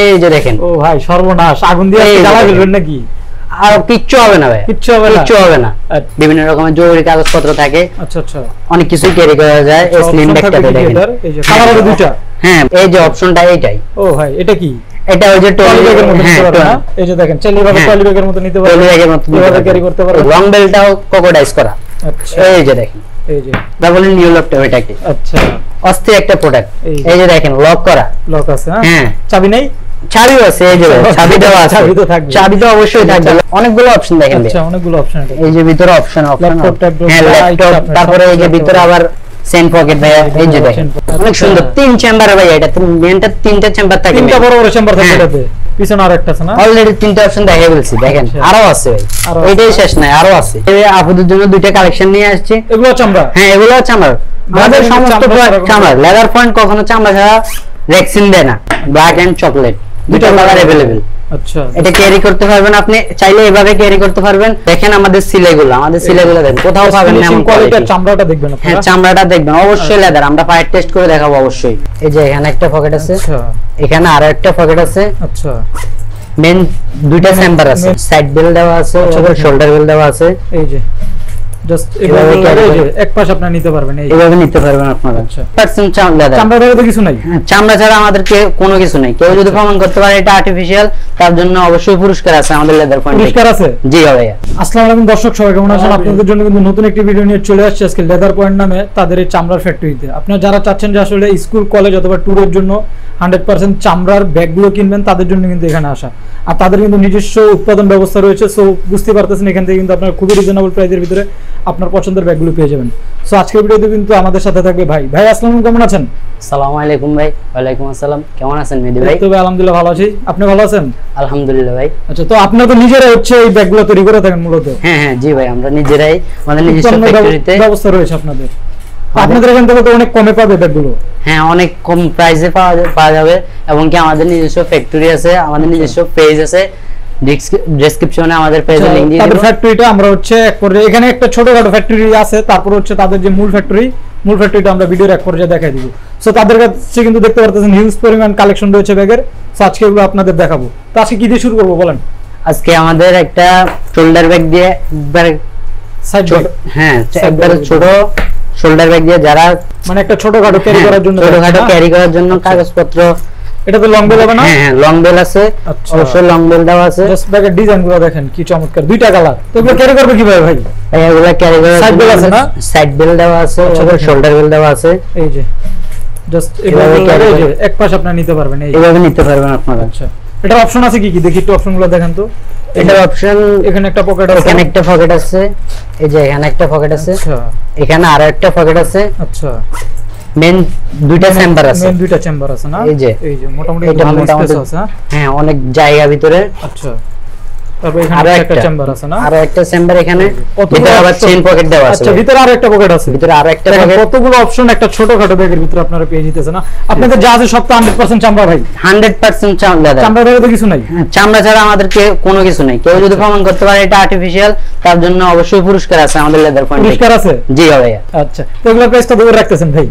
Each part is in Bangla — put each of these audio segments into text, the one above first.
এই যে দেখেন। ও ভাই সর্বনাশ, আগুন দিয়ে জ্বালা ফেলবেন নাকি? আর কিচ্ছু হবে না ভাই, কিচ্ছু হবে না। বিভিন্ন রকমের জরুরি কাগজপত্র থাকে। আচ্ছা আচ্ছা, অনেক কিছু ক্যারি করা যায়। এই স্লিম ব্যাগটাতে দেখেন, এই যে কালার হবে দুইটা। হ্যাঁ, এই যে অপশনটা এইটাই। ও ভাই এটা কি? এটা ওই যে ট্রলি ব্যাগের মতো নিতে পারবেন না? এই যে দেখেন চাইলে ভাবে ট্রলি ব্যাগের মতো নিতে পারবেন, ট্রলি ব্যাগের মতো ক্যারি করতে পারবেন। লং বেলটাও কোকোডাইজ করা। আচ্ছা, এই যে দেখেন, এই যে ডাবল নিউ ল্যাপটপ এটা কি। আচ্ছা, অস্থির একটা প্রোডাক্ট। এই যে দেখেন লক করা, লক আছে। হ্যাঁ, চাবি নাই? চাবি আছে, এই যে চাবি দেওয়া আছে। চাবি তো থাকবে, চাবি তো অবশ্যই থাকবে। অনেকগুলো অপশন দেখেন। আচ্ছা, অনেকগুলো অপশন আছে। এই যে ভিতরে অপশন হ্যাঁ, ল্যাপটপ, তারপরে এই যে ভিতরে আবার সেন পকেট ভাই। এই যে দেখেন অনেক সুন্দর, 3 চেম্বার ভাই। এটা মেনটা 3টা চেম্বার থাকে, 3টা বড় বড় চেম্বার থাকে এটাতে। পিছনে আরেকটা আছে না? অলরেডি 3টা অপশন দেখাই বলছি, দেখেন আরো আছে ভাই। এটাই শেষ নাই, আরো আছে। এই আপুদের জন্য 2টা কালেকশন নিয়ে আসছে। এগুলো চামড়া? হ্যাঁ, এগুলো চামড়া। আমাদের সমস্ত চামড়া। লেদার পয়েন্ট কখনো চামড়া ছাড়া রেক্সিন দেয় না। ব্ল্যাক এন্ড চকলেট দুটো কালার अवेलेबल। আচ্ছা, এটা ক্যারি করতে পারবেন আপনি, চাইলে এভাবে ক্যারি করতে পারবেন। দেখেন আমাদের সিলেগুলো, দেখেন কোথাও পাবেন না এমন কোয়ালিটির। চামড়াটা দেখবেন আপনারা? হ্যাঁ, চামড়াটা দেখবেন অবশ্যই লেদার। আমরা ফায়ার টেস্ট করে দেখাবো অবশ্যই। এই যে এখানে একটা পকেট আছে। আচ্ছা, এখানে আরো একটা পকেট আছে। আচ্ছা, মেন দুইটা চেম্বার আছে, সাইড বেল দেওয়া আছে, শোল্ডার বেল দেওয়া আছে। এই যে জাস্ট এভাবে এক পাশ আপনারা নিতে পারবেন, এইভাবে নিতে পারবেন আপনারা। আচ্ছা, পার্সেন্ট চামড়া ছাড়া তো কিছু নাই। চামড়া ছাড়া আমাদেরকে কোনো কিছু নাই। কেউ যদি প্রমাণ করতে পারে এটা আর্টিফিশিয়াল, তার জন্য অবশ্যই পুরস্কার আছে আমাদের লেদার পয়েন্ট। পুরস্কার আছে? জি ভাইয়া। আসসালামু আলাইকুম দর্শক, সবাই কেমন আছেন? আপনাদের জন্য কিন্তু নতুন একটি ভিডিও নিয়ে চলে আসছে আজকে লেদার পয়েন্ট নামে তাদের এই চামড়ার ফ্যাক্টরিতে। আপনারা যারা চাচ্ছেন যে আসলে স্কুল কলেজ অথবা ট্যুরের জন্য 100% চামড়ার ব্যাগগুলো কিনবেন, তাদের জন্য কিন্তু এখানে আসা। আর তাদের কিন্তু নিজস্ব উৎপাদন ব্যবস্থা রয়েছে। সো বুঝতে পারতেছেন এখান থেকে কিন্তু আপনারা খুবই রিজনেবল প্রাইসের ভিতরে আপনার পছন্দের ব্যাগগুলো পেয়ে যাবেন। সো আজকের ভিডিওতে কিন্তু আমাদের সাথে থাকবে ভাই। ভাই আসসালামু আলাইকুম, কেমন আছেন? আসসালামু আলাইকুম ভাই। ওয়ালাইকুম আসসালাম। কেমন আছেন মেহেদী ভাই? তো ভাই আলহামদুলিল্লাহ ভালো আছি, আপনি ভালো আছেন? আলহামদুলিল্লাহ ভাই। আচ্ছা, তো আপনারা তো নিজেরা হচ্ছে এই ব্যাগগুলো তৈরি করে থাকেন মূলত? হ্যাঁ হ্যাঁ, জি ভাই, আমরা নিজেরাই, আমাদের নিজস্ব ফ্যাক্টরিতে ব্যবস্থা রয়েছে আপনাদের। আপনাদের এখান থেকে তো অনেক কমে পাবে ব্যাগগুলো? হ্যাঁ, অনেক কম প্রাইসে পাওয়া যাবে। এবং কি আমাদের নিজস্ব ফ্যাক্টরি আছে, আমাদের নিজস্ব পেজ আছে। ডেসক্রিপশনে আমাদের পেজে লিংক দিয়ে দেব। তাদের ফ্যাক্টরিটা আমরা হচ্ছে এক পর্যায়ে, এখানে একটা ছোটখাটো ফ্যাক্টরি আছে, তারপর হচ্ছে তাদের যে মূল ফ্যাক্টরিটা আমরা ভিডিওর এক পর্যায়ে দেখাই দিব। সো তাদের কাছে কিন্তু দেখতে পারতেছেন হিউজ পরিমাণ কালেকশন রয়েছে ব্যাগের। সো আজকে এগুলো আপনাদের দেখাবো। তো আজকে কি দিয়ে শুরু করব বলেন? আজকে আমাদের একটা শোল্ডার ব্যাগ দিয়ে, একবার সাইড ব্যাগ। হ্যাঁ, একবার ছোট শোল্ডার ব্যাগ দিয়ে, যারা মানে একটা ছোটখাটো ক্যারি করার জন্য, কাগজপত্র। এটা তো লং বেল হবে না? হ্যাঁ, লং বেল আছে, অবশ্যই লং বেল দেওয়া আছে। জাস্ট ব্যাগের ডিজাইনগুলো দেখেন কি চমৎকার, দুইটা কালার। তো এগুলো ক্যারি করবে কিভাবে ভাই? এগুলো ক্যারি করার সাইড বেল আছে না? সাইড বেল দেওয়া আছে, শোল্ডার বেল দেওয়া আছে। এই যে জাস্ট এভাবে ক্যারি করে এক পাশ আপনারা নিতে পারবেন, এইভাবে নিতে পারবেন আপনারা। আচ্ছা, এটার অপশন আছে কি কি? দেখি একটু অপশনগুলো দেখেন তো। এটার অপশন, এখানে একটা পকেট আছে, এখানে একটা পকেট আছে, এই যে এখানে একটা পকেট আছে। আচ্ছা, এখানে আরো একটা পকেট আছে। আচ্ছা, মেন দুইটা চেম্বার আছে। মেন দুইটা চেম্বার আছে না? এই যে মোটামুটি ভালো স্পেস আছে। হ্যাঁ, অনেক জায়গা ভিতরে। আচ্ছা, তারপর এখানে একটা চেম্বার আছে না? আরো একটা চেম্বার এখানে, ভিতরে আবার চেইন পকেট দেওয়া আছে। আচ্ছা, ভিতরে আরো একটা পকেট আছে, ভিতরে আরো একটা পকেট। কতগুলো অপশন একটা ছোটখাটো ব্যাগের ভিতরে আপনারা পেয়ে যেতেছেন না? আপনাদের যা আছে সব তো 100% চামড়া ভাই? 100% চামড়া। চামড়া ছাড়া তো কিছু নাই? চামড়া ছাড়া আমাদেরকে কোনো কিছু নাই। কেউ যদি প্রমাণ করতে পারে এটা আর্টিফিশিয়াল, তার জন্য অবশ্যই পুরস্কার আছে আমাদের লেদার পয়েন্টে। পুরস্কার আছে? জি ভাই। আচ্ছা, তো এগুলোর প্রাইস কত করে রাখতেছেন ভাই?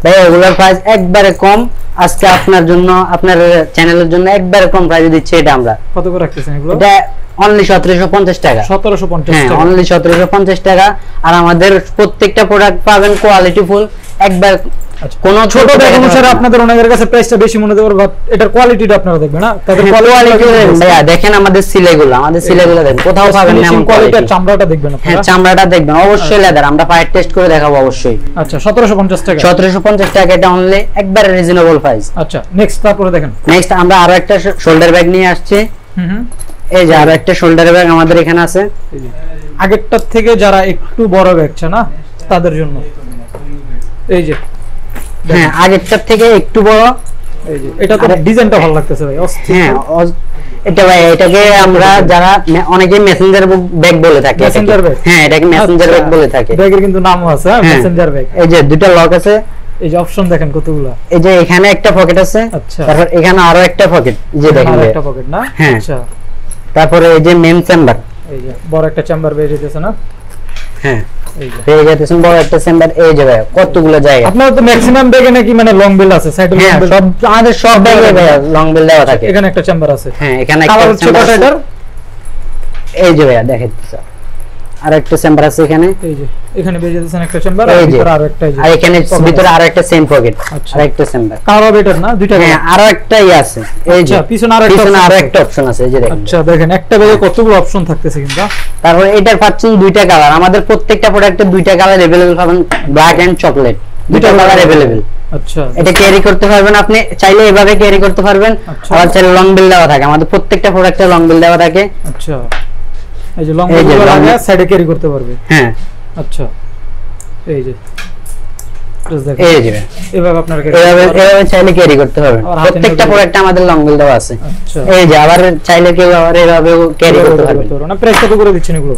ভাই এগুলোর প্রাইস একবারে কম। আজকে আপনার জন্য, আপনার চ্যানেলের জন্য একবারে কম প্রাইসে দিচ্ছি এটা আমরা। কত করে রাখতেছেন এগুলো? এটা অনলি 1750 টাকা। 1750 টাকা? হ্যাঁ, অনলি 1750 টাকা। আর আমাদের প্রত্যেকটা প্রোডাক্ট পাবেন কোয়ালিটি ফুল, একবার কোন ছোট ব্যাগ অনুসারে আপনাদের ওনাদের কাছে প্রাইসটা বেশি মনে দেওয়ার, এটার কোয়ালিটিটা আপনারা দেখবেন না? তাদের কোয়ালিটি ভাইয়া দেখেন, আমাদের সিলেগুলো, দেখেন কোথাও পাবেন না এমন কোয়ালিটির। চামড়াটা দেখবেন আপনারা? হ্যাঁ, চামড়াটা দেখবেন অবশ্যই লেদার। আমরা ফায়ার টেস্ট করে দেখাবো অবশ্যই। আচ্ছা, 1750 টাকা। 1750 টাকা, এটা অনলি একবারে রিজনেবল প্রাইস। আচ্ছা, নেক্সট তারপরে দেখেন। নেক্সট আমরা আরো একটা শোল্ডার ব্যাগ নিয়ে আসছি। এই যে আরো একটা শোল্ডার ব্যাগ আমাদের এখানে আছে। আগেরটার থেকে যারা একটু বড় ব্যাগ চায় না, তাদের জন্য এই যে, হ্যাঁ, আগেরটার থেকে একটু বড়। এই যে এটা তো ডিজাইনটা ভালো লাগতেছে ভাই। হ্যাঁ, এটা ভাই, এটাকে আমরা যারা অনেকে মেসেঞ্জার ব্যাগ বলে থাকে। Messenger bag? হ্যাঁ, এটাকে মেসেঞ্জার ব্যাগ বলে থাকে। ব্যাগের কিন্তু নামও আছে, মেসেঞ্জার ব্যাগ। এই যে দুটো লক আছে। এই যে অপশন দেখেন কতগুলো। এই যে এখানে একটা পকেট আছে। আচ্ছা, তারপর এখানে আরো একটা পকেট, যে দেখেন একটা পকেট না? আচ্ছা, তারপরে এই যে মেন চেম্বার, এই যে বড় একটা চেম্বার বের হইতেছে না? হ্যাঁ এই যে পেয়ে যাচ্ছেন বড় একটা চেম্বার। এই যে ভাই কতগুলো জায়গা। আপনার তো ম্যাক্সিমাম ব্যাগে নাকি মানে লং বেল আছে, সাইডে লং হ্যাঁ বেল? সব আমাদের সব ব্যাগে ভাই লং বেল দেওয়া থাকে। এখানে একটা চেম্বার আছে। হ্যাঁ এখানে একটা কালার হচ্ছে চেম্বার কত আছে। এটার? এই যে ভাই দেখাচ্ছি আর একটা চেম্বার আছে এখানে। এই যে এখানে বেজে দিয়েছেন একটা চেম্বার, এই আর যে ভিতরে আরো একটা, এই যে আর এখানে ভিতরে আরো একটা সেম পকেট, আচ্ছা। আর একটা চেম্বার। কালার বেটার না দুইটা? হ্যাঁ আরো একটা ই আছে। এই যে আচ্ছা, পিছনে আরো একটা পিছনে option আরো আছে। একটা অপশন আছে এই যে দেখেন। আচ্ছা দেখেন একটা ব্যাগে কতগুলো অপশন থাকতেছে কিন্তু। তারপর এটার পাচ্ছেন দুইটা কালার। আমাদের প্রত্যেকটা প্রোডাক্টে দুইটা কালার अवेलेबल পাবেন, ব্ল্যাক এন্ড চকলেট, দুইটা কালার अवेलेबल। আচ্ছা এটা ক্যারি করতে পারবেন আপনি, চাইলে এভাবে ক্যারি করতে পারবেন, আচ্ছা। আবার চাইলে লং বিল দেওয়া থাকে। আমাদের প্রত্যেকটা প্রোডাক্টে লং বিল দেওয়া থাকে। আচ্ছা এই যে লং এই যে বেল long লাগা bill। সাইডে ক্যারি করতে পারবে। হ্যাঁ আচ্ছা এই যে জাস্ট দেখেন এই যে এভাবে আপনার এভাবে চাইলে ক্যারি করতে পারবেন। আবার হাতে প্রত্যেকটা নিয়ে প্রোডাক্টে আমাদের লং বিল দেওয়া আছে। আচ্ছা এই যে আবার চাইলে কেউ আবার এভাবে ক্যারি করতে পারবেন। না প্রাইস কত করে দিচ্ছেন এগুলো?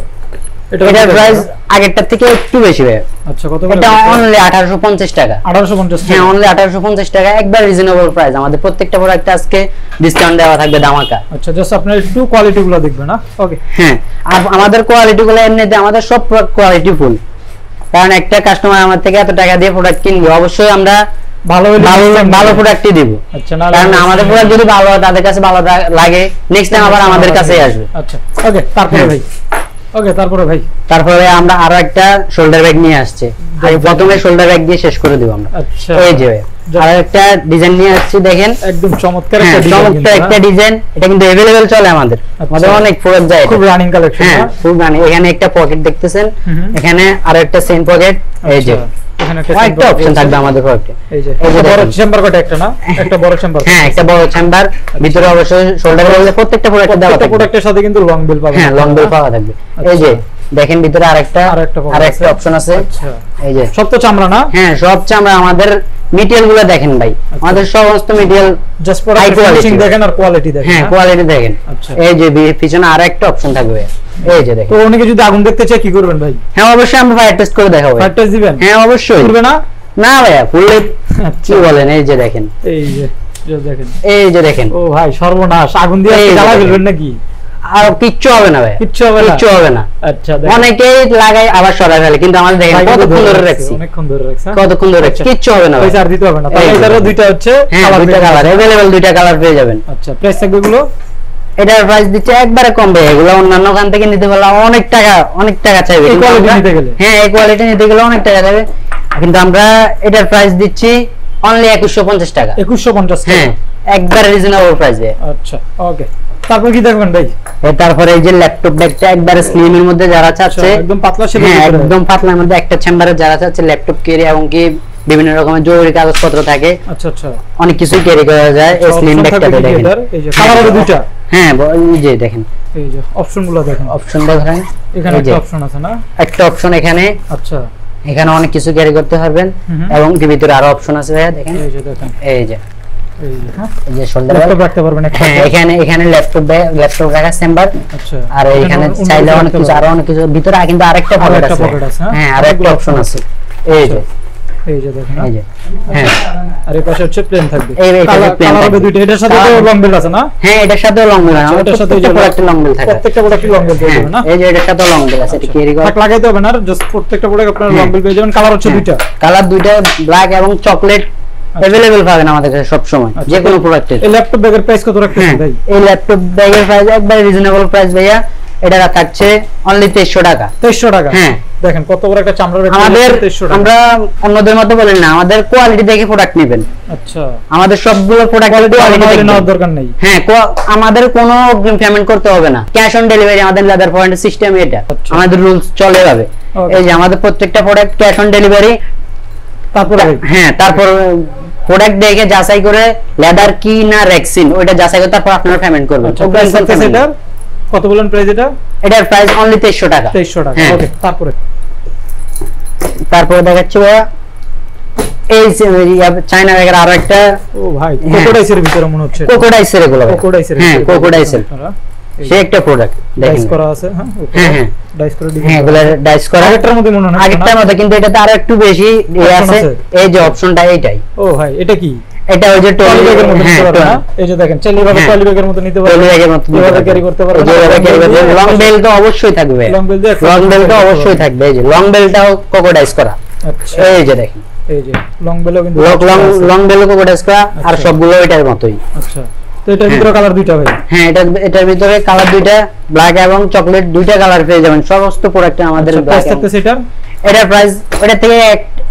এটার প্রাইস আগেরটার থেকে একটু বেশি ভাই। আচ্ছা কত করে? এটা অনলি 1850 টাকা। 1850 হ্যাঁ অনলি 1850 টাকা, একবার রিজনেবল প্রাইস। আমাদের প্রত্যেকটা প্রোডাক্টে আজকে ডিসকাউন্ট দেওয়া থাকবে ধামাকা। আচ্ছা জাস্ট আপনারা একটু কোয়ালিটি গুলো দেখবেন না? ওকে হ্যাঁ আর আমাদের কোয়ালিটি গুলো এমনিতে আমাদের সব কোয়ালিটি ফুল। কারণ একটা কাস্টমার আমার থেকে এত টাকা দিয়ে প্রোডাক্ট কিনবে, অবশ্যই আমরা ভালো ভালো প্রোডাক্টই দিব। আচ্ছা না কারণ আমাদের প্রোডাক্ট যদি ভালো হয়, তাদের কাছে ভালো লাগে, নেক্সট টাইম আবার আমাদের কাছেই আসবে। আচ্ছা ওকে তারপরে ভাই, ওকে তারপরে ভাই তারপরে আমরা আরো একটা শোল্ডার ব্যাগ নিয়ে আসছে। আর প্রথমে শোল্ডার ব্যাগ দিয়ে শেষ করে দিব আমরা। আচ্ছা এই যে আর একটা ডিজাইন নিয়ে আসছি দেখেন, একদম চমৎকার হ্যাঁ, একটা ডিজাইন, চমৎকার একটা ডিজাইন। এটা কিন্তু अवेलेबल চলে আমাদের, আমাদের অনেক প্রোডাক্ট যায়। খুব রানিং কালেকশন। হ্যাঁ খুব রানিং। এখানে একটা পকেট দেখতেছেন, এখানে আরো একটা সেম পকেট। এই যে এখানে একটা অপশন থাকবে আমাদের প্রোডাক্টে। এই যে বড় চেম্বার কত একটা না? একটা বড় চেম্বার। হ্যাঁ একটা বড় চেম্বার, ভিতরে অবশ্যই শোল্ডার ব্যাগ। প্রত্যেকটা প্রোডাক্টে দেওয়া থাকবে, প্রোডাক্টের সাথে কিন্তু লং বেল পাবেন। হ্যাঁ লং বেল পাওয়া থাকবে। এই যে দেখেন ভিতরে আরেকটা অপশন আছে। আচ্ছা এই যে সব তো চামড়া না? হ্যাঁ সব চামড়া। আমাদের মেটেরিয়াল গুলো দেখেন ভাই, আমাদের সমস্ত মেটেরিয়াল জাস্ট প্রোডাক্ট ফিনিশিং দেখেন আর কোয়ালিটি দেখেন। হ্যাঁ কোয়ালিটি দেখেন। আচ্ছা এই যে পিছনে আরেকটা অপশন থাকবে, এই যে দেখেন। তো অনেকে যদি আগুন দেখতে চায় কি করবেন ভাই? হ্যাঁ অবশ্যই আমরা ফায়ার টেস্ট করে দেখাবো। ফায়ার টেস্ট দিবেন? হ্যাঁ অবশ্যই। করবে না? না ভাইয়া ফুললে কি বলেন? এই যে দেখেন, এই যে জাস্ট দেখেন, এই যে দেখেন। ও ভাই সর্বনাশ, আগুন দিয়ে এই যে জ্বালা দেখেন। ফেলবেন নাকি? আর কিচ্ছু হবে না ভাই, কিচ্ছু হবে না? কিচ্ছু হবে না। আচ্ছা দেখেন অনেকেই লাগাই আবার সরাই ফেলে, কিন্তু আমাদের দেখেন কতক্ষণ ধরে রাখছি, অনেকক্ষণ ধরে রাখছি। কতক্ষণ ধরে রাখছি, কিচ্ছু হবে না ভাই। পয়সা আর দিতে হবে না। তাহলে এটারও দুইটা হচ্ছে হ্যাঁ দুইটা কালার अवेलेबल, দুইটা কালার পেয়ে যাবেন। আচ্ছা প্রাইস থাকবে গুলো? এটার প্রাইস দিচ্ছে একবারে কম ভাই। এগুলো অন্যান্য খান থেকে নিতে পারলে অনেক টাকা চাইবে। এই কোয়ালিটি নিতে গেলে? হ্যাঁ এই কোয়ালিটি নিতে গেলে অনেক টাকা চাইবে, কিন্তু আমরা এটার প্রাইস দিচ্ছি অনলি 2150 টাকা। 2150 টাকা? হ্যাঁ একবারে রিজনেবল প্রাইস ভাই। আচ্ছা ওকে তারপর কি দেখবেন ভাই? তারপরে এই যে ল্যাপটপ ব্যাগটা একবারে স্লিম এর মধ্যে যারা চাচ্ছে, একদম পাতলা শেপের হ্যাঁ ভিতরে? একদম পাতলার মধ্যে একটা চেম্বারে যারা চাচ্ছে ল্যাপটপ ক্যারি এবং কি বিভিন্ন রকমের জরুরি কাগজপত্র থাকে, আচ্ছা আচ্ছা অনেক কিছু ক্যারি করা যায় এই স্লিম ব্যাগটাতে। দেখেন এই যে কালার হবে দুইটা? হ্যাঁ এই যে দেখেন এই যে অপশনগুলো দেখেন, অপশন দেখেন। এখানে এই যে একটা অপশন আছে না? একটা অপশন এখানে, আচ্ছা এখানে অনেক কিছু ক্যারি করতে পারবেন এবং কি ভিতরে আরো অপশন আছে ভাইয়া দেখেন। এই যে দেখেন, এই যে এই যে হ্যাঁ এই যে শোল্ডার ল্যাপটপ রাখতে পারবেন একটা। হ্যাঁ এখানে ল্যাপটপ রাখার চেম্বার। আচ্ছা আর এখানে চাইলে অনেক কিছু আরো অনেক কিছু ভিতরে, কিন্তু আরেকটা পকেট আছে। হ্যাঁ আরেকটা অপশন আছে। এই যে এই যে দেখেন, এই যে হ্যাঁ আর এই পাশে হচ্ছে প্লেন থাকবে। এই কালার হবে দুইটা। এটার সাথে তো লং বেল আছে না? হ্যাঁ এটার সাথে লং বেল আছে, এটার সাথে একটা লং বেল থাকে, প্রত্যেকটা প্রোডাক্টে লং বেল পেয়ে যাবেন না? এই যে এটার সাথে লং বেল আছে, এটা ক্যারি করা থাক লাগাইতে হবে না, জাস্ট প্রত্যেকটা প্রোডাক্ট আপনারা লং বেল পেয়ে যাবেন। কালার হচ্ছে দুইটা? কালার দুইটা, ব্ল্যাক এবং চকলেট अवेलेबल পাবেন আমাদের কাছে সব সময় যে কোনো প্রোডাক্টের। এই ল্যাপটপ ব্যাগের প্রাইস কত রাখতেছেন ভাই? এই ল্যাপটপ ব্যাগের প্রাইস একবার রিজনেবল প্রাইস ভাইয়া, এটা থাকছে অনলি 2300 টাকা। 2300 টাকা? হ্যাঁ দেখেন কত বড় একটা চামড়ার ব্যাগ। আমাদের 2300 টাকা। আমরা অন্যদের মতো বলি না, আমাদের কোয়ালিটি দেখে প্রোডাক্ট নেবেন। আচ্ছা আমাদের সবগুলো প্রোডাক্ট কোয়ালিটি নেওয়ার দরকার নেই। হ্যাঁ আমাদের কোনো অগ্রিম পেমেন্ট করতে হবে না, ক্যাশ অন ডেলিভারি আমাদের লেদার পয়েন্টের সিস্টেম এটা। আমাদের রুলস চলে যাবে। এই যে আমাদের প্রত্যেকটা প্রোডাক্ট ক্যাশ অন ডেলিভারি। তারপরে হ্যাঁ তারপর প্রোডাক্ট দেখে যাচাই করে লেদার কি না রেক্সিন ওইটা যাচাই করে তারপর আপনারা পেমেন্ট করবেন। এটার কত বলেন প্রাইস? এটার প্রাইস অনলি 2300 টাকা। 2300 টাকা। ওকে তারপরে দেখাচ্ছি ভাইয়া এই চায়না ব্যাগের আরো একটা। ও ভাই কোকোডাইসের ভিতরে মনে হচ্ছে। কোকোডাইসের এগুলো কোকোডাইসের? হ্যাঁ কোকোডাইসের সে একটা প্রোডাক্ট ডাইস করা আছে। হ্যাঁ হ্যাঁ ডাইস করে দিবেন। হ্যাঁ এগুলা ডাইস করা আগেরটার মধ্যে মনে হয় না? আগেরটার মধ্যে, কিন্তু এটাতে আরো একটু বেশি আছে। এই যে অপশনটা এইটাই। ও ভাই এটা কি? এটা ওই যে ট্রলি ব্যাগের মতো নিতে পারবেন না, এই যে দেখেন চাইলে ভাবে ট্রলি ব্যাগের মতো নিতে পারবেন, ট্রলি ব্যাগের মতো এভাবে ক্যারি করতে পারবেন, লং বেল তো অবশ্যই থাকবে, লং বেল দিয়ে লং বেল তো অবশ্যই থাকবে, এই যে লং বেলটাও কোকোডাইস করা, আচ্ছা এই যে দেখেন এই যে লং বেলও কিন্তু লং বেল কোকোডাইস করা, আর সবগুলো এটার মতোই। আচ্ছা তো এটার ভিতরে কালার দুইটা ভাই? হ্যাঁ এটার ভিতরে কালার দুইটা, ব্ল্যাক এবং চকলেট দুইটা কালার পেয়ে যাবেন সমস্ত প্রোডাক্টে আমাদের। প্রাইস থাকতেছে এটার প্রাইস ওটা থেকে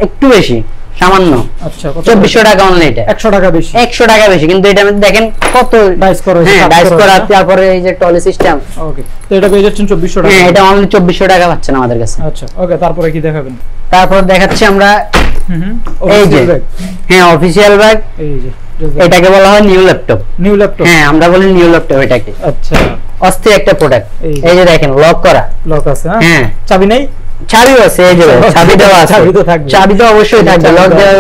একটু বেশি, সামান্য। আচ্ছা 2400 টাকা অনলি, এটা 100 টাকা বেশি, 100 টাকা বেশি, কিন্তু এটা মধ্যে দেখেন কত ডাইস করা হয়েছে, হ্যাঁ ডাইস করা, তারপরে এই যে টলি সিস্টেম। ওকে তো এটা পেয়ে যাচ্ছেন 2400 টাকা। হ্যাঁ এটা অনলি 2400 টাকা পাচ্ছেন আমাদের কাছে। আচ্ছা ওকে তারপরে কি দেখাবেন? তারপর দেখাচ্ছি আমরা এই যে হ্যাঁ অফিশিয়াল ব্যাগ, এই যে এটাকে বলা হয় নিউ ল্যাপটপ। নিউ ল্যাপটপ, হ্যাঁ আমরা বলি নিউ ল্যাপটপ এটাকে। আচ্ছা অস্থির একটা প্রোডাক্ট, এই যে দেখেন লক করা, লক আছে, হ্যাঁ চাবি নাই? চাবি আছে, এই যে চাবি দেওয়া আছে, চাবি তো থাকবে, চাবি তো অবশ্যই থাকবে, লক দেওয়া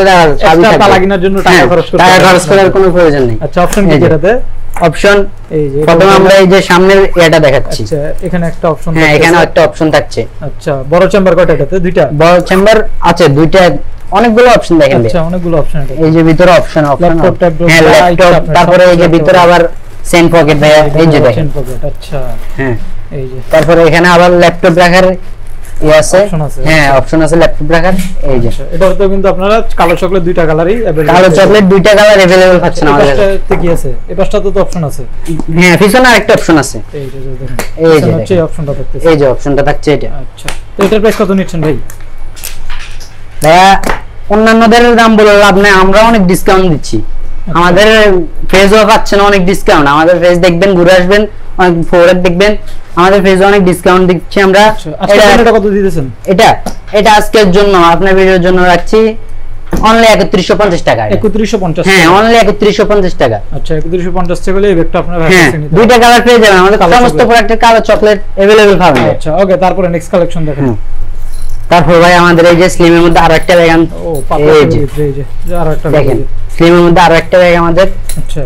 চাবি থাকবে, তালা কেনার জন্য টাকা খরচ করার কোনো প্রয়োজন নেই। আচ্ছা অপশন কি এটাতে? অপশন এই যে প্রথমে আমরা এই যে সামনের এটা দেখাচ্ছি। আচ্ছা এখানে একটা অপশন, হ্যাঁ এখানে একটা অপশন থাকছে। আচ্ছা বড় চেম্বার কয়টা এটাতে? দুইটা বড় চেম্বার আছে দুইটা, অনেকগুলো অপশন দেখেন। আচ্ছা অনেকগুলো অপশন আছে, এই যে ভিতরে অপশন হ্যাঁ ল্যাপটপ, তারপরে এই যে ভিতরে আবার সেন পকেট ভাইয়া, এই যে দেখেন সেন পকেট। আচ্ছা হ্যাঁ এই যে তারপরে এখানে আবার ল্যাপটপ রাখার আছে, হ্যাঁ অপশন আছে ল্যাপটপ রাখার। এই যে এটার তো কিন্তু আপনারা কালো চকলেট দুইটা কালারই अवेलेबल, কালো চকলেট দুইটা কালার अवेलेबल পাচ্ছেন আমাদের কাছে। এটাতে কি আছে? এই পাশটাতে তো অপশন আছে, হ্যাঁ পিছনে আরেকটা অপশন আছে, এই যে দেখেন এই যে হচ্ছে অপশনটা থাকতেছে, এই যে অপশনটা থাকছে এটা। আচ্ছা তো এটার প্রাইস কত নিচ্ছেন ভাই? ভাইয়া অন্যান্যদের দাম বলে লাভ নাই, আমরা অনেক ডিসকাউন্ট দিচ্ছি, আমাদের ফেজও পাচ্ছেন অনেক ডিসকাউন্ট। আমাদের ফেজ দেখবেন, ঘুরে আসবেন, অনেক প্রোডাক্ট দেখবেন, আমাদের ফেজে অনেক ডিসকাউন্ট দিচ্ছি আমরা। এটা কত দিতেছেন? এটা আজকের জন্য আপনার ভিডিওর জন্য রাখছি অনলি 3150 টাকা। 3150? হ্যাঁ অনলি 3150 টাকা। আচ্ছা 3150 টাকা হলে এই ব্যাগটা আপনারা হ্যাঁ দুইটা কালার পেয়ে যাবেন, আমাদের সমস্ত প্রোডাক্টের কালার চকলেট अवेलेबल পাবেন। আচ্ছা ওকে তারপরে নেক্সট কালেকশন দেখেন। তারপর ভাই আমাদের এই যে স্লিমের মধ্যে আরেকটা ব্যাগ, ও পাতলা, এই যে আরেকটা দেখেন স্লিমের মধ্যে আরেকটা ব্যাগ আমাদের। আচ্ছা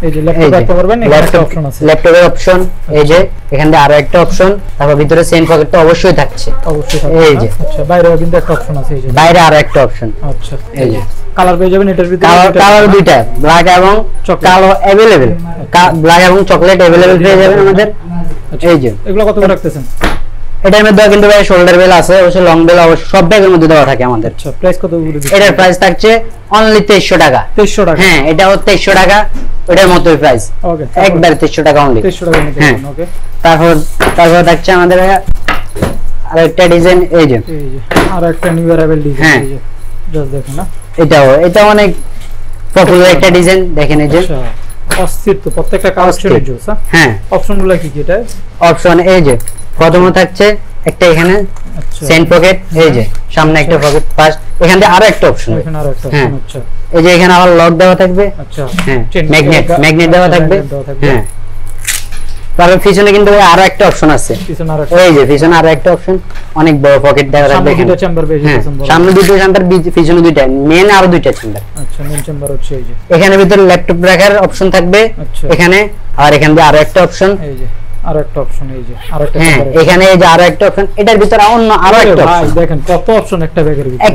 এই যে ল্যাপটপ রাখতে পারবেন, এখানে একটা অপশন আছে, ল্যাপটপের অপশন, এই যে এখানে আরেকটা অপশন, তারপর ভিতরে সেন পকেট তো অবশ্যই থাকছে, অবশ্যই থাকবে। এই যে আচ্ছা বাইরেও কিন্তু একটা অপশন আছে, এই যে বাইরে আরেকটা অপশন। আচ্ছা এই যে কালার পেয়ে যাবেন এটার ভিতরে, কালার দুইটা, ব্ল্যাক এবং কালো अवेलेबल, ব্ল্যাক এবং চকলেট अवेलेबल পেয়ে যাবেন আমাদের। এই যে এগুলো কত করে রাখতেছেন? এটার মধ্যে কিন্তু ভাই শোল্ডার বেল আছে, অবশ্য লং বেল অবশ্য সব ব্যাগের মধ্যে দেওয়া থাকে আমাদের। আচ্ছা প্রাইস কত করে দিচ্ছেন? এটার প্রাইস থাকছে অনলি 2300 টাকা। 2300 টাকা? হ্যাঁ এটাও 2300 টাকা, ওটার মতোই প্রাইস, ওকে একবার 2300 টাকা অনলি। 2300 টাকা নিতে পারবেন। ওকে তারপর থাকছে আমাদের আরেকটা ডিজাইন, এই যে আর একটা নিউ অ্যারাইভাল ডিজাইন, হ্যাঁ এই যে জাস্ট দেখুন না, এটা অনেক পপুলার একটা ডিজাইন, দেখেন এই যে অস্থির তো প্রত্যেকটা কালেকশনের জোস। হ্যাঁ অপশনগুলো কি কি? এটা অপশন এই যে প্রথমে থাকছে একটা এখানে সেন পকেট, এই যে সামনে একটা পকেট, পাশ এখানে আরো একটা অপশন, এখানে আরো একটা অপশন। আচ্ছা এই যে এখানে আবার লক দেওয়া থাকবে। আচ্ছা হ্যাঁ ম্যাগনেট দেওয়া থাকবে। হ্যাঁ তারপর পিছনে কিন্তু আরো একটা অপশন আছে, পিছনে আরো এই যে পিছনে আরো একটা অপশন, অনেক বড় পকেট দেওয়া থাকবে। সামনে দুটো চেম্বার পেয়ে যাচ্ছেন, সামনে দুটো চেম্বার, পিছনে দুটো, মেন আরো দুটো চেম্বার। আচ্ছা মেন চেম্বার হচ্ছে এই যে, এখানে ভিতরে ল্যাপটপ রাখার অপশন থাকবে এখানে, আর এখানে দিয়ে আরো একটা অপশন, এই যে আরো একটা অপশন, এই যে আরো একটা হ্যাঁ এখানে এই যে আরো একটা অপশন, এটার ভিতরে অন্য আরো একটা অপশন। দেখেন কত অপশন একটা ব্যাগের ভিতরে,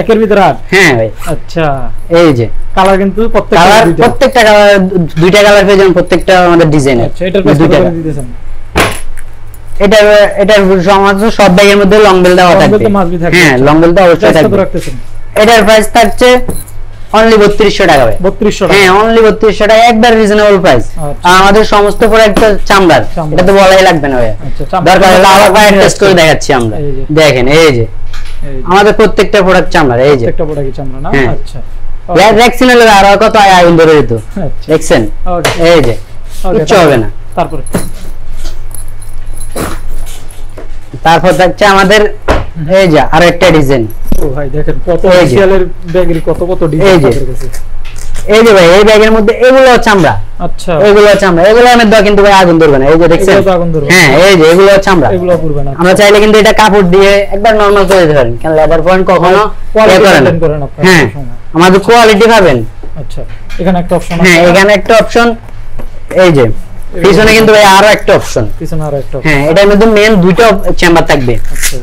একের ভিতরে আর হ্যাঁ ভাই। আচ্ছা এই যে কালার কিন্তু প্রত্যেকটা কালার দুইটা কালার পেয়ে যাবেন প্রত্যেকটা আমাদের ডিজাইনে। আচ্ছা এটার প্রাইস কত করে দিতেছেন? এটার সমস্ত সব ব্যাগের মধ্যে লং বেল দেওয়া থাকবে। হ্যাঁ লং বেল তো অবশ্যই থাকবে। এটার প্রাইস থাকছে অনলি 3200 টাকা ভাই। 3200 টাকা? হ্যাঁ অনলি 3200 টাকা, একবার রিজনেবল প্রাইস। আমাদের সমস্ত প্রোডাক্ট চামড়ার, এটা তো বলাই লাগবে না ভাই। দরকার হলে আবার বাইরে টেস্ট করে দেখাচ্ছি আমরা। দেখেন এই যে আমাদের প্রত্যেকটা প্রোডাক্ট চামড়ার, এই যে প্রত্যেকটা প্রোডাক্টই চামড়া না? আচ্ছা দেখছেন আর কত আগুন ধরে দিত, দেখছেন এই যে কিচ্ছু হবে না। তারপর থাকছে আমাদের এই যে আরো একটা ডিজাইন। ও ভাই দেখেন কত অফিশিয়ালের ব্যাগের কত ডিজাইন আমাদের কাছে। এই যে ভাই এই ব্যাগের মধ্যে এগুলো চামড়া। আচ্ছা এগুলো চামড়া, এগুলো অনেক দাও কিন্তু ভাই আগুন ধরবে না, এই যে দেখছেন হ্যাঁ এই যে এগুলো চামড়া, এগুলো পুরবে না। আমরা চাইলে কিন্তু এটা কাপড় দিয়ে একবার নরমাল করে দিতে পারেন, কারণ লেদার পয়েন্ট কখনো কোয়ালিটি করেন আপনারা। হ্যাঁ আমাদের কোয়ালিটি পাবেন। আচ্ছা এখানে একটা অপশন, হ্যাঁ এখানে একটা অপশন, এই যে পিছনে কিন্তু ভাই আরো একটা অপশন, পিছনে আরো একটা। হ্যাঁ এটার মধ্যে মেন দুটো চেম্বার থাকবে। আচ্ছা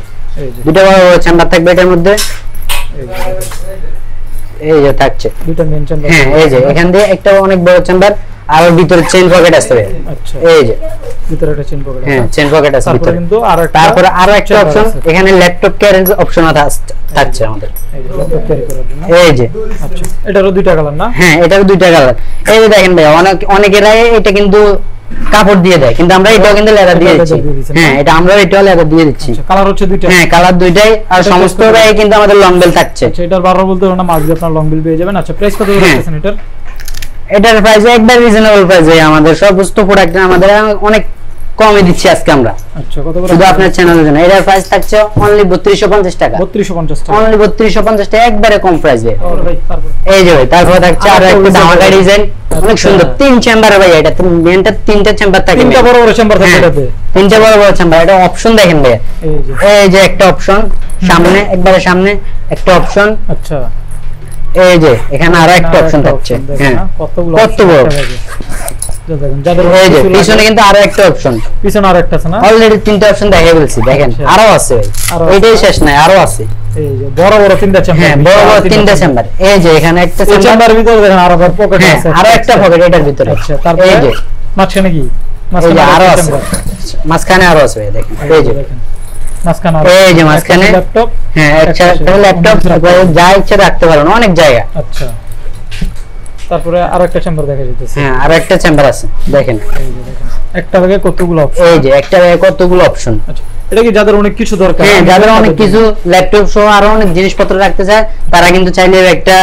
এই যে দুটো চেম্বার থাকবে এটার মধ্যে। এই যে থাকছে দুটো মেন চেম্বার। হ্যাঁ এই যে এখান দিয়ে একটা অনেক বড় চেম্বার আর ভিতরে চেইন পকেট আছে ভাই। আচ্ছা এই যে ভিতরে একটা চেন পকেট হ্যাঁ আছে। চেইন পকেট আছে তারপরে ভিতরে। কিন্তু তারপরে আরো একটা chamber অপশন আছে। এখানে ল্যাপটপ ক্যারিং অপশন থাকছে আমাদের। এই যে ল্যাপটপ ক্যারি করার জন্য। এই যে আচ্ছা এটারও দুইটা কালার না? হ্যাঁ এটার দুইটা কালার। এই যে দেখেন ভাই অনেকেরাই এটা কিন্তু কাপড় দিয়ে দেয়, কিন্তু আমরা এটাও কিন্তু লেদার দিয়ে দিচ্ছি। হ্যাঁ এটা আমরা এটাও লেদার দিয়ে দিচ্ছি। আচ্ছা কালার হচ্ছে দুইটা। হ্যাঁ কালার দুইটাই আর সমস্ত ভাই কিন্তু আমাদের লং বেল থাকছে। আচ্ছা এটার বারবার বলতে হবে না, মাঝে আপনার লং বিল পেয়ে যাবেন। আচ্ছা প্রাইস কত করে রাখছেন এটার? এটার প্রাইস একবার রিজনেবল প্রাইসে আমাদের সমস্ত প্রোডাক্ট আমাদের অনেক কমে দিচ্ছি আজকে আমরা। আচ্ছা কত করে? শুধু আপনার চ্যানেলের জন্য এটার প্রাইস থাকছে অনলি 3250 টাকা। 3250 টাকা। অনলি 3250 টাকা একবারে কম প্রাইসে। ওরে ভাই তারপর এই যে ভাই তারপর থাকছে আর একটা ধামাকা ডিজাইন অনেক সুন্দর তিন চেম্বার ভাই। এটা মেনটা তিনটা চেম্বার থাকে। তিনটা বড় বড় চেম্বার থাকে এটাতে। তিনটা বড় বড় চেম্বার। এটা অপশন দেখেন ভাই। এই যে এই যে একটা অপশন সামনে একবারে সামনে একটা অপশন। আচ্ছা এই যে এখানে আরো একটা অপশন থাকছে। হ্যাঁ কতগুলো কত বড়। দেখেন যাদের এই যে পিছনে কিন্তু আরো একটা অপশন। পিছনে আরো একটা আছে না? অলরেডি তিনটা অপশন দেখাই বলছি দেখেন আচ্ছা। আরো আছে ভাই। আরো এটাই শেষ নাই আরো আছে। এই যে বড় বড় তিনটা চেম্বার। হ্যাঁ বড় বড় তিনটা চেম্বার। এই যে এখানে একটা চেম্বার। চেম্বারের ভিতরে দেখেন আরো পকেট হ্যাঁ আছে। আরো একটা পকেট এটার ভিতরে। আচ্ছা তারপর এই যে মাঝখানে কি? এই যে আরো আছে চেম্বার। মাঝখানে আরো আছে ভাই দেখেন। এই যে দেখেন মাঝখানে এই যে মাঝখানে ল্যাপটপ। হ্যাঁ একটা ল্যাপটপ যা ইচ্ছে রাখতে পারেন অনেক জায়গা। আচ্ছা তারপরে আরো একটা চেম্বার দেখা যাচ্ছে। হ্যাঁ আরো একটা চেম্বার আছে দেখেন। এই যে দেখেন একটা ব্যাগে কতগুলো অপশন। এই যে একটা ব্যাগে কতগুলো অপশন। আচ্ছা এটা কি যাদের অনেক কিছু দরকার? হ্যাঁ যাদের অনেক কিছু ল্যাপটপ সহ আরো অনেক জিনিসপত্র রাখতে চায় তারা কিন্তু চাইলে একটা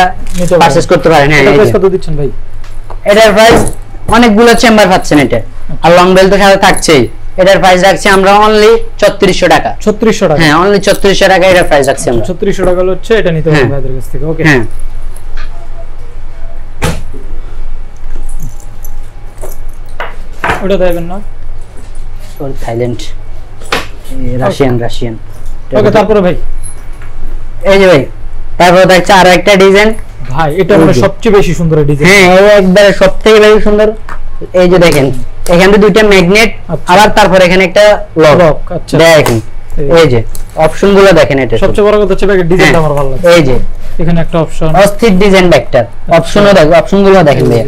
পারচেজ করতে পারেন। হ্যাঁ এটা এই প্রাইস যে। কত দিচ্ছেন ভাই? এটার প্রাইস অনেকগুলো চেম্বার পাচ্ছেন এটা আর লং বেল তো সাথে থাকছেই। এটার প্রাইস রাখছি আমরা অনলি 3600 টাকা। 3600 টাকা। হ্যাঁ অনলি 3600 টাকা এটার প্রাইস রাখছি আমরা। 3600 টাকা হচ্ছে এটা নিতে হবে ভাইদের কাছ থেকে। ওকে হ্যাঁ ওটা দেবেন না? Thailand Russian. ওকে তারপরে ভাই এই যে ভাই তারপর দেখছে আরো একটা ডিজাইন। ভাই এটা মানে সবচেয়ে বেশি সুন্দর ডিজাইন। হ্যাঁ এই একবারে সবথেকে বেশি সুন্দর। এই যে দেখেন এখানে দুইটা ম্যাগনেট আবার তারপর এখানে একটা লক। আচ্ছা দেখেন এই যে অপশন গুলো দেখেন। এটা সবচেয়ে বড় কথা হচ্ছে ব্যাগের ডিজাইনটা আমার ভালো লাগে। এই যে এখানে একটা অপশন অস্থির ডিজাইন ব্যাগটার অপশনও দেখো অপশন গুলো দেখেন ভাই।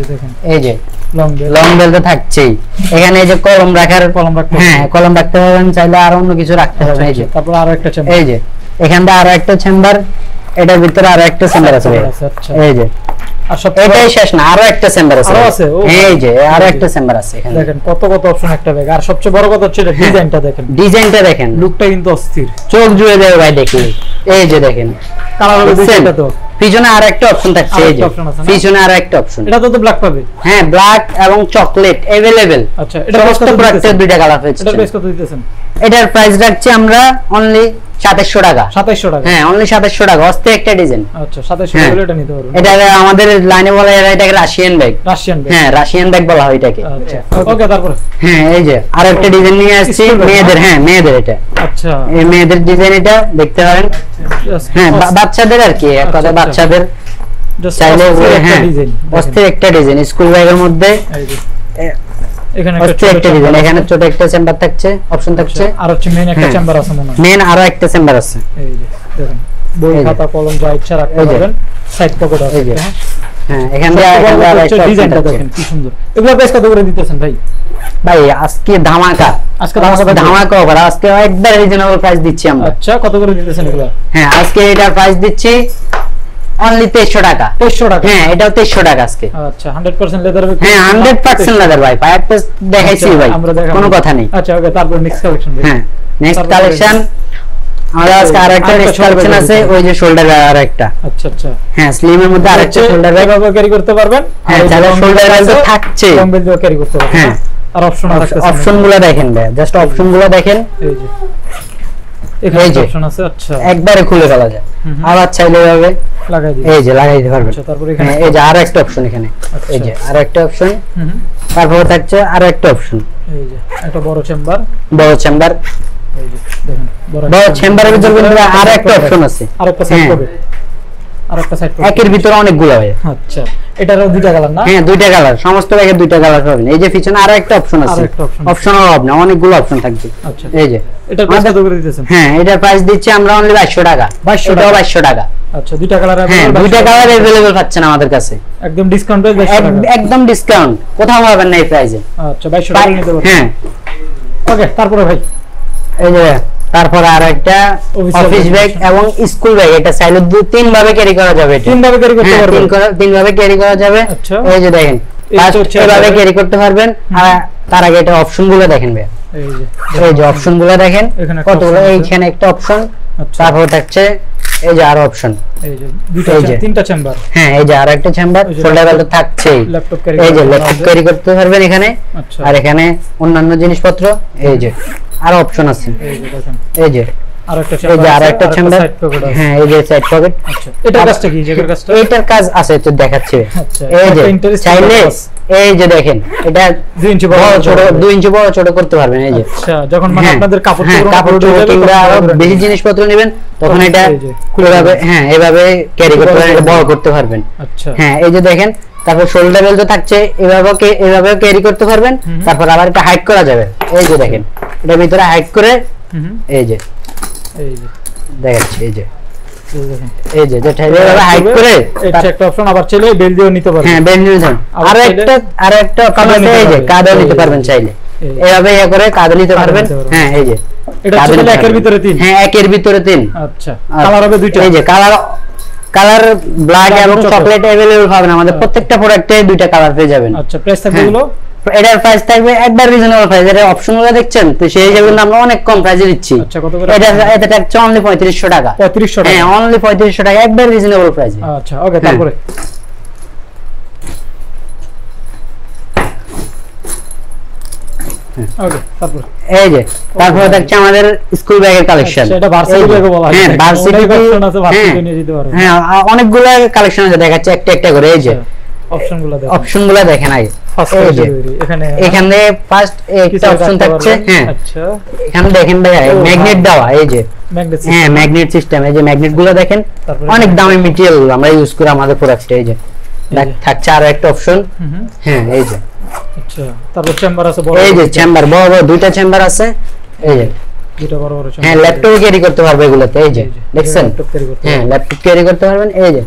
এই যে লং বেল। লং বেল তো থাকছেই। এখানে এই যে কলম রাখার কলম রাখতে। হ্যাঁ কলম রাখতে পারবেন চাইলে আর অন্য কিছু রাখতে পারবেন। এই যে তারপর আরো একটা চেম্বার। এই যে এখানে আরো একটা চেম্বার। এটার ভিতরে আরো একটা চেম্বার আছে ভাই। আচ্ছা এই যে আর সব এটাই শেষ না আরো একটা চেম্বার আছে। আরো আছে? ও এই যে আরো একটা চেম্বার আছে এখানে। দেখেন কত কত অপশন একটা ব্যাগ। আর সবচেয়ে বড় কথা হচ্ছে এটা ডিজাইনটা দেখেন। ডিজাইনটা দেখেন লুকটা কিন্তু অস্থির। চোখ জুড়ে দেবে ভাই দেখলে। এই যে দেখেন কালার হলো দুইটা তো। পিছনে আরো একটা অপশন থাকছে। এই যে option আছে না? পিছনে আরো একটা অপশন। এটা তো ব্ল্যাক পাবে। হ্যাঁ ব্ল্যাক এবং চকলেট अवेलेबल। আচ্ছা এটা সমস্ত প্রোডাক্টের দুইটা কালার পেয়েছে। এটার প্রাইস কত দিতেছেন? এটার প্রাইস রাখছি আমরা অনলি 2700 টাকা। 2700 টাকা। হ্যাঁ অনলি 2700 টাকা। অস্থির একটা ডিজাইন। আচ্ছা 2700 টাকা হলে এটা নিতে পারবেন। এটা আমাদের লাইনে বলা হয় এটাকে রাশিয়ান ব্যাগ। Russian bag. হ্যাঁ রাশিয়ান ব্যাগ বলা হয় এটাকে। আচ্ছা ওকে তারপর হ্যাঁ এই যে আরেকটা ডিজাইন নিয়ে আসছি মেয়েদের। হ্যাঁ মেয়েদের এটা। আচ্ছা এই মেয়েদের ডিজাইন এটা দেখতে পারেন। হ্যাঁ বাচ্চাদের আর কি এক কথা বাচ্চাদের চাইলে হ্যাঁ অস্থির একটা ডিজাইন স্কুল ব্যাগের মধ্যে। এখানে অস্থির একটা ডিজাইন। এখানে ছোট একটা চেম্বার থাকছে অপশন থাকছে। আর হচ্ছে মেইন একটা চেম্বার আছে মনে হয়। মেন আরো একটা চেম্বার আছে। এই যে দেখেন বই খাতা কলম যা ইচ্ছা রাখতে পারবেন। সাইড পকেট আছে। হ্যাঁ এখানে আরো একটা ডিজাইনটা দেখেন কি সুন্দর। এগুলো প্রাইস কত করে দিতেছেন ভাই? ভাই আজকে ধামাকা। আজকে ধামাকা অফার। আজকে একদম রিজনেবল প্রাইস দিচ্ছি আমরা। আচ্ছা কত করে দিতেছেন এগুলো? হ্যাঁ আজকে এটার প্রাইস দিচ্ছি অনলি 2300 টাকা। 2300 টাকা। হ্যাঁ এটাও 2300 টাকা আজকে। আচ্ছা 100% লেদার। হ্যাঁ 100% লেদার ভাই। পাইপ পেস দেখাইছি ভাই কোনো কথা নেই। আচ্ছা ওকে তারপর নেক্সট কালেকশন। হ্যাঁ নেক্সট কালেকশন আমাদের আজকে আরেকটা নেক্সট কালেকশন আছে ওই যে শোল্ডার ব্যাগ আরেকটা। আচ্ছা আচ্ছা হ্যাঁ স্লিমের মধ্যে আরেকটা শোল্ডার ব্যাগ ক্যারি করতে পারবেন। হ্যাঁ যারা শোল্ডার ব্যাগ তো থাকছে লং বেল ক্যারি করতে পারবেন। হ্যাঁ আর অপশন আছে। অপশনগুলো দেখেন ভাই জাস্ট অপশনগুলো দেখেন। এই যে এখানে অপশন আছে। আচ্ছা একবারে খুলে ফেলা যায়। আবার চাইলে ভাবে লাগাই দিই। এই যে লাগাই দিতে পারবেন। আচ্ছা তারপর এখানে এই যে আরেকটা অপশন এখানে। এই যে আরেকটা অপশন। তারপর থাকছে আরেকটা অপশন। এই যে একটা বড় চেম্বার। বড় চেম্বার। এই যে দেখেন বড় চেম্বারের ভিতরে কিন্তু আরেকটা অপশন আছে। আরেকটা সাইড পকেট। আর একটা সাইড একের ভিতরে অনেকগুলো ভাই। আচ্ছা এটারও দুইটা কালার না? হ্যাঁ দুইটা কালার, সমস্ত ব্যাগের দুইটা কালার পাবেন। এই যে পিছনে আরো একটা অপশন আছে, অপশন অভাব না, অনেকগুলো অপশন থাকবে। আচ্ছা এই যে এটার প্রাইস কত করে দিতেছেন? হ্যাঁ এটার প্রাইস দিচ্ছি আমরা অনলি 2200 টাকা। 2200 টাকা। আচ্ছা দুইটা কালার হ্যাঁ দুইটা কালার अवेलेबल পাচ্ছেন আমাদের কাছে একদম ডিসকাউন্ট প্রাইস 2200 টাকা। একদম ডিসকাউন্ট, কোথাও পাবেন না এই প্রাইসে। আচ্ছা 2200 টাকা নিতে পারবেন। হ্যাঁ ওকে তারপরে ভাই এই যে তারপর আর একটা অফিস ব্যাগ এবং স্কুল ব্যাগ, এটা চাইলে তিন ভাবে ক্যারি করা যাবে। তিন ভাবে ক্যারি করতে পারবেন? তিন ভাবে ক্যারি করা যাবে। আচ্ছা এই যে দেখেন এইভাবে ক্যারি করতে পারবেন। আর তার আগে এটা অপশন গুলো দেখেন ভাই, এই যে অপশন গুলো দেখেন কতগুলো। এইখানে একটা অপশন, তারপর থাকছে এই যে আরো অপশন, এই যে দুইটা তিনটা চেম্বার। হ্যাঁ এই যে আরো একটা চেম্বার, ফোল্ডেবল থাকছে। ল্যাপটপ ক্যারি, এই যে ল্যাপটপ ক্যারি করতে পারবেন এখানে। আচ্ছা আর এখানে অন্যান্য জিনিসপত্র, এই যে আরো অপশন আছে। এই যে দেখেন এই যে আরেকটা এই যে আরেকটা চেম্বার। হ্যাঁ এই যে সাইড পকেট। আচ্ছা এটার কাজটা কি? এটার কাজটা, এটার কাজ আছে তো দেখাচ্ছি। আচ্ছা এই যে চাইলে এই যে দেখেন এটা 2 ইঞ্চি বড় ছোট, 2 ইঞ্চি বড় ছোট করতে পারবেন। এই যে আচ্ছা যখন মানে আপনাদের কাপড় কিংবা আরো বেশি জিনিসপত্র নেবেন তখন এটা এইভাবে, হ্যাঁ এইভাবে ক্যারি করতে পারবেন, এটা বড় করতে পারবেন। আচ্ছা হ্যাঁ এই যে দেখেন, তারপর শোল্ডার বেল্ট থাকছে, এভাবে ক্যারি করতে পারবেন। তারপর আবার এটা হাইড করা যাবে। এই যে দেখেন এটা ভিতরে হাইড করে, এই যে দেখাচ্ছি, এই যে এই যে যেটা এভাবে হাইড করে এটা একটা অপশন, আবার চাইলে বেল্ট দিয়েও নিতে পারবেন। হ্যাঁ বেল্ট নিতে পারবেন। আর একটা কাজ আছে, এই যে কাঁধে নিতে পারবেন চাইলে, এভাবে করে কাঁধে নিতে পারবেন। হ্যাঁ এই যে এটা ছিল একের ভিতরে 3। হ্যাঁ একের ভিতরে 3। আচ্ছা কালার হবে দুইটা। এই যে কালার ব্ল্যাক এবং চকলেট अवेलेबल পাবেন আমাদের প্রত্যেকটা প্রোডাক্টে দুইটা কালার পেয়ে যাবেন। আচ্ছা প্রাইস থাকবে এগুলো? এটার প্রাইস থাকবে একবার রিজনেবল প্রাইস। এর অপশনগুলো দেখছেন তো সেই হিসাবে আমরা অনেক কম প্রাইসে দিচ্ছি। আচ্ছা কত করে? এটা থাকছে অনলি 3500 টাকা। 3500 টাকা? হ্যাঁ অনলি 3500 টাকা, একবার রিজনেবল প্রাইসে। আচ্ছা ওকে তারপরে ওকে তারপর এই যে তারপর দেখছি আমাদের স্কুল ব্যাগের কালেকশন। সেটা ভার্সিটি ব্যাগ বলা হয়। হ্যাঁ ভার্সিটি অপশন আছে, ভার্সিটি নিয়ে যেতে পারবেন। হ্যাঁ অনেকগুলো কালেকশন আছে, দেখাচ্ছে একটা একটা করে। এই যে অপশনগুলো দেখেন আগে। এই যে এখানে ফার্স্ট একটা অপশন থাকছে। হ্যাঁ আচ্ছা এখানে দেখেন ভাই ম্যাগনেট দেওয়া, এই যে হ্যাঁ ম্যাগনেট সিস্টেম। এই যে ম্যাগনেট গুলো দেখেন, অনেক দামি মেটেরিয়াল আমরা ইউজ করি আমাদের প্রোডাক্টে। এই যে থাকছে আরো একটা অপশন। হ্যাঁ এই যে আচ্ছা তারপর চেম্বার আছে বড়, এই যে চেম্বার বড় বড় দুইটা চেম্বার আছে। এই যে দুটো বড় বড় চেম্বার। হ্যাঁ ল্যাপটপ ক্যারি করতে পারবে এগুলোতে। এই যে দেখছেন, হ্যাঁ ল্যাপটপ ক্যারি করতে পারবেন। এই যে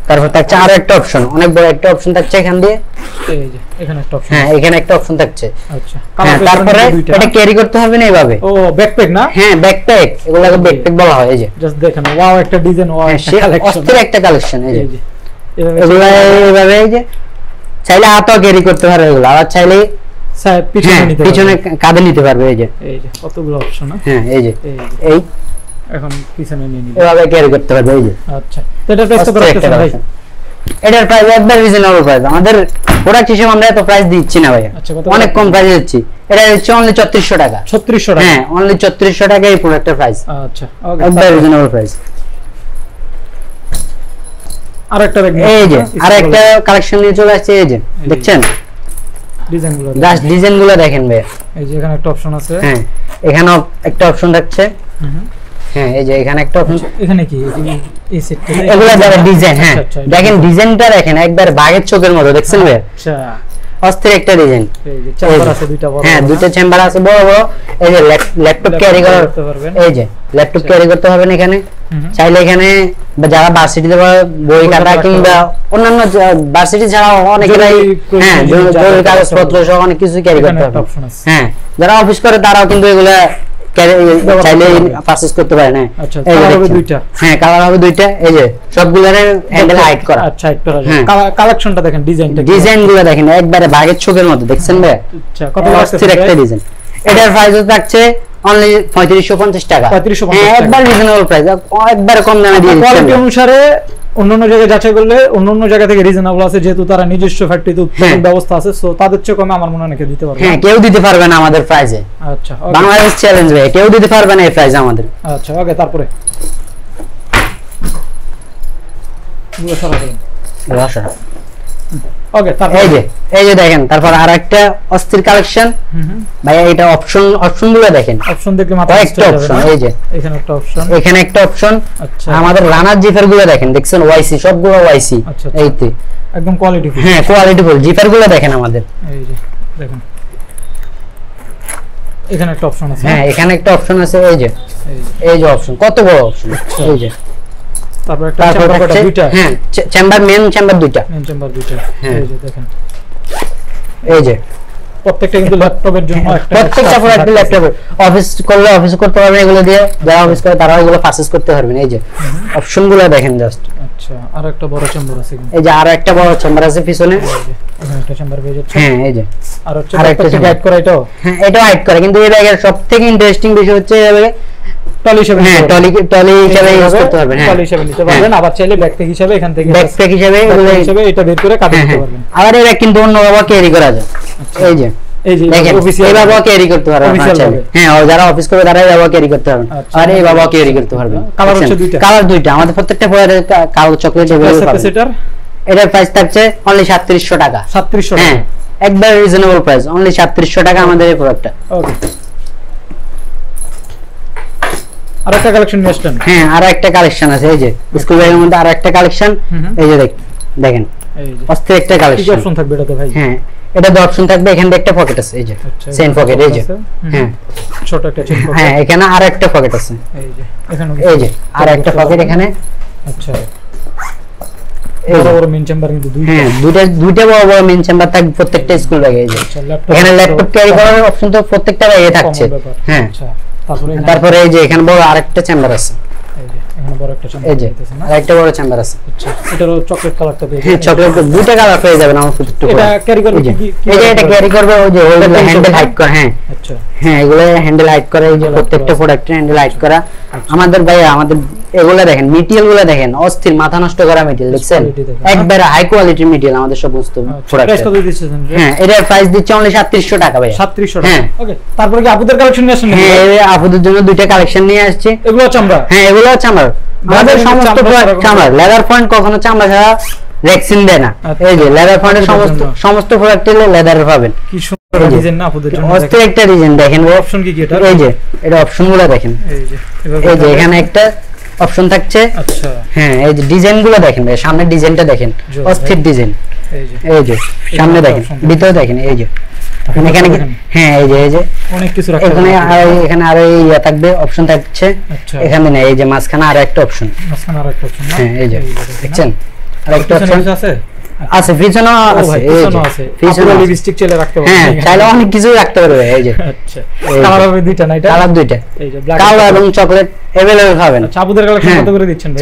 তারপর থাকছে আরো একটা অপশন, অনেক বড় একটা অপশন থাকছে এখান দিয়ে। এই যে এখানে একটা অপশন। হ্যাঁ এখানে একটা অপশন থাকছে। আচ্ছা তারপরে এটা ক্যারি করতে হবে না এইভাবে। ও ব্যাকপ্যাক না? হ্যাঁ ব্যাকপ্যাক, এগুলোকে ব্যাকপ্যাক বলা হয়। এই যে জাস্ট দেখেন ওয়াও একটা ডিজাইন, ওয়াও একটা কালেকশন, অস্থির একটা কালেকশন। এই যে এগুলো এইভাবে, এই যে চাইলে হাতও ক্যারি করতে পারবে এগুলো, আবার চাইলে পিছনে কাঁধে নিতে পারবে। এই যে কতগুলো অপশন। হ্যাঁ এই যে এই এখন পিছনে নিয়ে নিবে, এভাবে ক্যারি করতে পারবে। এই যে আচ্ছা তো এটা প্রাইস কত রাখতেছেন ভাই? এটার প্রাইস একবার রিজনেবল প্রাইস, আমাদের প্রোডাক্ট হিসেবে আমরা এত প্রাইস দিচ্ছি না ভাই, অনেক কম প্রাইসে দিচ্ছি। এটা হচ্ছে অনলি 3400 টাকা। 3600 টাকা? হ্যাঁ অনলি 3400 টাকা এই প্রোডাক্টের প্রাইস। আচ্ছা একবার রিজনেবল প্রাইস। আরেকটা দেখেন, এই যে আরেকটা কালেকশন নিয়ে চলে আসছে। এই যে দেখছেন ডিজাইনগুলো, জাস্ট ডিজাইনগুলো দেখেন ভাই। এই যে এখানে একটা অপশন আছে। হ্যাঁ এখানেও একটা অপশন থাকছে। হ্যাঁ এই যে এখানে একটা অপশন। এখানে কি এই সেটটা এগুলা যারা ডিজাইন, হ্যাঁ দেখেন ডিজাইনটা দেখেন একবার বাঘের চোখের মতো, দেখছেন ভাই? আচ্ছা অস্থির একটা ডিজাইন। এই যে চেম্বার আছে দুইটা বড়। হ্যাঁ দুইটা চেম্বার আছে বড় বড়। এই যে ল্যাপটপ ক্যারি করতে পারবেন। এই যে ল্যাপটপ ক্যারি করতে পারবেন এখানে। চাইলে এখানে যারা ভার্সিটিতে বই খাতা কিংবা অন্যান্য ভার্সিটি ছাড়া অনেকেরাই হ্যাঁ জরুরি কাগজপত্র সহ অনেক কিছু ক্যারি করতে পারবেন। হ্যাঁ যারা অফিস করে তারাও কিন্তু এগুলা চাইলে পারচেজ করতে পারে না। আচ্ছা কালার হবে দুইটা। হ্যাঁ কালার হবে দুইটা। এই যে সবগুলোর হ্যান্ডেল হাইড করা। আচ্ছা হাইড করা যায়। কালেকশনটা দেখেন, ডিজাইনগুলো দেখেন একবারে বাঘের চোখের মতো, দেখছেন ভাই? আচ্ছা কত অস্থির একটা ডিজাইন। এটার প্রাইস থাকছে অনলি 3550 টাকা। 3550 একবার রিজনেবল প্রাইস, একবার কম দামে দিয়ে দিচ্ছি। কোয়ালিটি অনুসারে অন্যান্য জায়গায় যাচাই করলে অন্যান্য জায়গা থেকে রিজনেবল আছে, যেহেতু তারা নিজস্ব ফ্যাক্টরিতে উৎপাদন ব্যবস্থা আছে, সো তাদের চেয়ে কমে আমার মনে হয় না কেউ দিতে পারবে। হ্যাঁ কেউ দিতে পারবে না আমাদের প্রাইসে। আচ্ছা বাংলাদেশ চ্যালেঞ্জ ভাই, কেউ দিতে পারবে না এই প্রাইস আমাদের। আচ্ছা ওকে তারপরে ওকে তারপর এই যে দেখেন, তারপর আরেকটা অস্থির কালেকশন ভাই। এটা অপশন গুলো দেখেন, অপশন দেখলে মাথা একটা অপশন। এই যে এখানে একটা অপশন, এখানে একটা অপশন। আচ্ছা, আমাদের রানার জিফার গুলো দেখেন, দেখছেন ওয়াইসি, সবগুলো ওয়াইসি। আচ্ছা, এইতে একদম কোয়ালিটি ফুল। হ্যাঁ, কোয়ালিটি ফুল জিফার গুলো দেখেন আমাদের। এই যে দেখেন এখানে একটা অপশন আছে। হ্যাঁ, এখানে একটা অপশন আছে। এই যে অপশন, কত বড় অপশন। এই যে তারপর একটা চেম্বার দুইটা। হ্যাঁ, চেম্বার মেন চেম্বার দুইটা। মেন চেম্বার দুইটা। এই যে দেখেন, এই যে প্রত্যেকটা কিন্তু ল্যাপটপের জন্য একটা, প্রত্যেকটা প্রোডাক্ট ল্যাপটপ অফিস করলে অফিস করতে পারবেন। এগুলো দিয়ে যারা অফিস করে তারা এগুলো পারচেজ করতে পারবেন। এই যে অপশনগুলো দেখেন জাস্ট। আচ্ছা, আর একটা বড় চেম্বার আছে কিন্তু। এই যে আরো একটা বড় চেম্বার আছে পিছনে। এখানে একটা চেম্বার পেয়ে যাচ্ছে। হ্যাঁ, এই যে আর হচ্ছে আরেকটা গাইড করা এটাও। হ্যাঁ, এটাও হাইড করে, কিন্তু এই ব্যাগের সবথেকে ইন্টারেস্টিং বিষয় হচ্ছে এই ব্যাগে টলি হিসেবে। হ্যাঁ, টলি হিসেবে ইউজ করতে পারবেন। হ্যাঁ, টলি হিসেবে নিতে পারবেন, আবার চাইলে ব্যাকপ্যাক হিসেবে এখান থেকে ব্যাকপ্যাক হিসেবে এগুলো হিসেবে এটা বের করে কাঁধে দিতে পারবেন। আবার এই ব্যাগ কিন্তু অন্যভাবে ক্যারি করা যায়। এই যে দেখেন, এই বাবা ক্যারি করতে পারবেন। হ্যাঁ, যারা অফিস করে তারা এই বাবা ক্যারি করতে পারবেন, আর এই বাবা ক্যারি করতে পারবেন। কালার হচ্ছে দুইটা। কালার দুইটা আমাদের প্রত্যেকটা প্রোডাক্টের কালো চকলেট এগুলো পাবেন। এটার প্রাইস থাকছে অনলি 3700 টাকা। 3700 টাকা। হ্যাঁ, একবার রিজনেবল প্রাইস, অনলি 3700 টাকা আমাদের এই প্রোডাক্টটা। ওকে, আরেকটা কালেকশন নিয়ে আসছেন। হ্যাঁ, আরেকটা কালেকশন আছে। এই যে স্কুল ব্যাগের মধ্যে আরেকটা কালেকশন। এই যে দেখেন, এই যে অস্থির একটা কি কালেকশন। অপশন থাকবে এটাতে ভাই? হ্যাঁ, এটা তো অপশন থাকবে। এখানে একটা পকেট আছে। এই যে সেন পকেট। এই যে হ্যাঁ, ছোট একটা চেন পকেট। হ্যাঁ, এখানে আরেকটা পকেট আছে। এই যে এখানে এই যে আরেকটা পকেট এখানে। আচ্ছা, বড় বড় মেইন চেম্বার কিন্তু দুইটা। হ্যাঁ, দুইটা বড় বড় মেইন চেম্বার থাকবে প্রত্যেকটা স্কুল ব্যাগে। এই যে এখানে ল্যাপটপ ক্যারি করার অপশন তো প্রত্যেকটা ব্যাগে থাকছে। হ্যাঁ, আচ্ছা, তারপরে এই যে এখানে বড় আরেকটা চেম্বার আছে। এই যে এখানে বড় একটা চেম্বার এই যে আছে না? আরেকটা বড় চেম্বার আছে। আচ্ছা, এটারও চকলেট কালারটা পেয়ে হ্যাঁ, চকলেট দুইটা কালার পেয়ে যাবেন আমার প্রত্যেকটা। এটা ক্যারি করবে কি? এই যে এটা ক্যারি করবে, ওই যে হ্যান্ডেল হাইড করে। হ্যাঁ, আচ্ছা, হ্যাঁ, এগুলো হ্যান্ডেল হাইড করে। এই যে প্রত্যেকটা প্রোডাক্টের হ্যান্ডেল হাইড করা। আমাদের ভাই আমাদের এগুলো দেখেন, মেটেরিয়াল গুলো দেখেন, অস্থির মাথা নষ্ট করা মেটেরিয়াল। দেখছেন, একবারে হাই কোয়ালিটির মেটেরিয়াল আমাদের সমস্ত প্রোডাক্ট। প্রাইস কত দিচ্ছেন? হ্যাঁ, এটার প্রাইস দিচ্ছে অনলি 3700 টাকা ভাই। 3700 টাকা। হ্যাঁ, ওকে, তারপরে কি আপুদের কালেকশন নিয়ে আসেন? হ্যাঁ, এই আপুদের জন্য দুইটা কালেকশন নিয়ে আসছে। এগুলো চামড়া? হ্যাঁ, এগুলো চামড়া। আমাদের সমস্ত প্রোডাক্ট চামড়া। লেদার পয়েন্ট কখনো চামড়া ছাড়া রেক্সিন দেয় না। এই যে লেদার পয়েন্টের সমস্ত প্রোডাক্ট লেদার পাবেন। কি সুন্দর ডিজাইন না আপুদের জন্য। অস্থির একটা ডিজাইন দেখেন। অপশন কি কি এটা? এই যে এটা অপশনগুলো দেখেন। এই যে এখানে একটা অপশন থাকছে। আচ্ছা, হ্যাঁ, এই যে ডিজাইনগুলো দেখেন ভাই, সামনের ডিজাইনটা দেখেন, অস্থির ডিজাইন। এই যে সামনে দেখেন, ভিতরে দেখেন। এই যে এখানে হ্যাঁ, এই যে অনেক কিছু রাখা এখানে এখানে আরো ইয়া থাকবে, অপশন থাকছে। আচ্ছা, এখানে না, এই যে মাঝখানে আরো একটা অপশন। মাঝখানে আরেকটা অপশন না? হ্যাঁ, এই যে দেখছেন আরেকটা অপশন আছে। আছে, পিছনে আছে। এই যে পিছনে লিপস্টিক চাইলে রাখতে পারবেন। হ্যাঁ, চাইলে অনেক কিছু রাখতে পারবে। এই যে আচ্ছা, কালার হবে দুইটা না? এটা কালার দুইটা। এই যে ব্ল্যাক কালো এবং চকলেট अवेलेबल পাবেন। আচ্ছা, আপুদের কালেকশন কত করে দিচ্ছেন ভাই?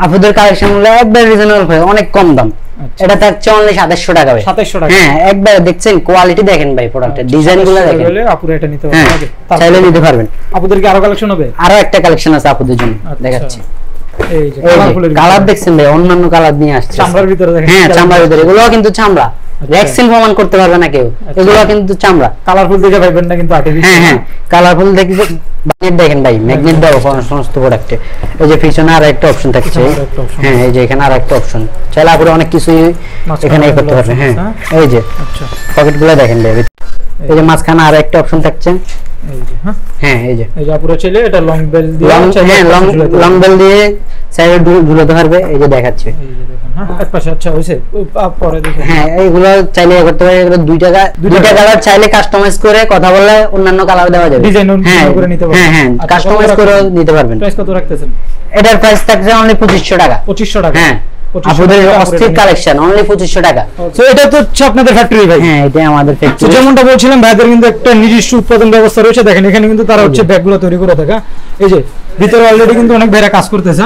আপুদের কালেকশন হলো একবার রিজনেবল প্রাইস, অনেক কম দাম। এটা থাকছে অনলি 2700 টাকা ভাই। 2700 টাকা। হ্যাঁ, একবার দেখছেন কোয়ালিটি দেখেন ভাই, প্রোডাক্টের ডিজাইনগুলো দেখেন। বলে আপুরা এটা নিতে পারবেন। হ্যাঁ, চাইলে নিতে পারবেন। আপুদের কি আরো কালেকশন হবে? আরো একটা কালেকশন আছে আপুদের জন্য, দেখাচ্ছি। এই যে কালার দেখছেন ভাই, অন্যান্য কালার নিয়ে আসছে চামড়ার ভিতরে দেখেন। হ্যাঁ, চামড়ার ভিতরে। এগুলো কিন্তু চামড়া, ভ্যাকসিন প্রমাণ করতে পারবে না কেউ। এগুলো কিন্তু চামড়া। কালারফুল দেখে পাইবেন না কিন্তু আর্টিফিশিয়াল। হ্যাঁ, হ্যাঁ, কালারফুল দেখে ম্যাগনেট দেখেন ভাই, ম্যাগনেট দাও সমস্ত প্রোডাক্টে। এই যে পিছনে আর একটা অপশন থাকছে। হ্যাঁ, এই যে এখানে আর একটা অপশন, চাইলে আপুরা অনেক কিছু এখানে করতে পারবে। হ্যাঁ, এই যে আচ্ছা, পকেটগুলো দেখেন ভাই, এই যে মাঝখানে আর একটা অপশন থাকছে। এই যে হ্যাঁ, এই যে আপুরা চাইলে এটা লং বেল দিয়ে, হ্যাঁ, লং বেল দিয়ে সাইডে ঝুলাতে পারবে। এই যে দেখাচ্ছে। এই যে দেখেন। হ্যাঁ, এক পাশে। আচ্ছা, হইছে। পরে দেখেন। হ্যাঁ, এইগুলো চাইলে করতে পারবে। এগুলো দুইটা কালার চাইলে কাস্টমাইজ করে কথা বললে অন্যান্য কালার দেওয়া যাবে, ডিজাইন করে নিতে পারবেন। হ্যাঁ, হ্যাঁ, কাস্টমাইজ করে নিতে পারবেন। প্রাইস কত রাখতেছেন? এটার প্রাইস থাকছে অনলি 2500 টাকা। 2500 টাকা। হ্যাঁ, আপনাদের অস্থির কালেকশন অনলি 2500 টাকা। সো এটা তো হচ্ছে আপনাদের ফ্যাক্টরি ভাই? হ্যাঁ, এটা আমাদের তো ফ্যাক্টরি। যেমনটা বলছিলাম, ভাইদের কিন্তু একটা নিজস্ব উৎপাদন ব্যবস্থা রয়েছে। দেখেন এখানে কিন্তু তারা হচ্ছে ব্যাগগুলো তৈরি করে থাকে। এই যে ভিতরে অলরেডি কিন্তু অনেক ভাইরা কাজ করতেছে।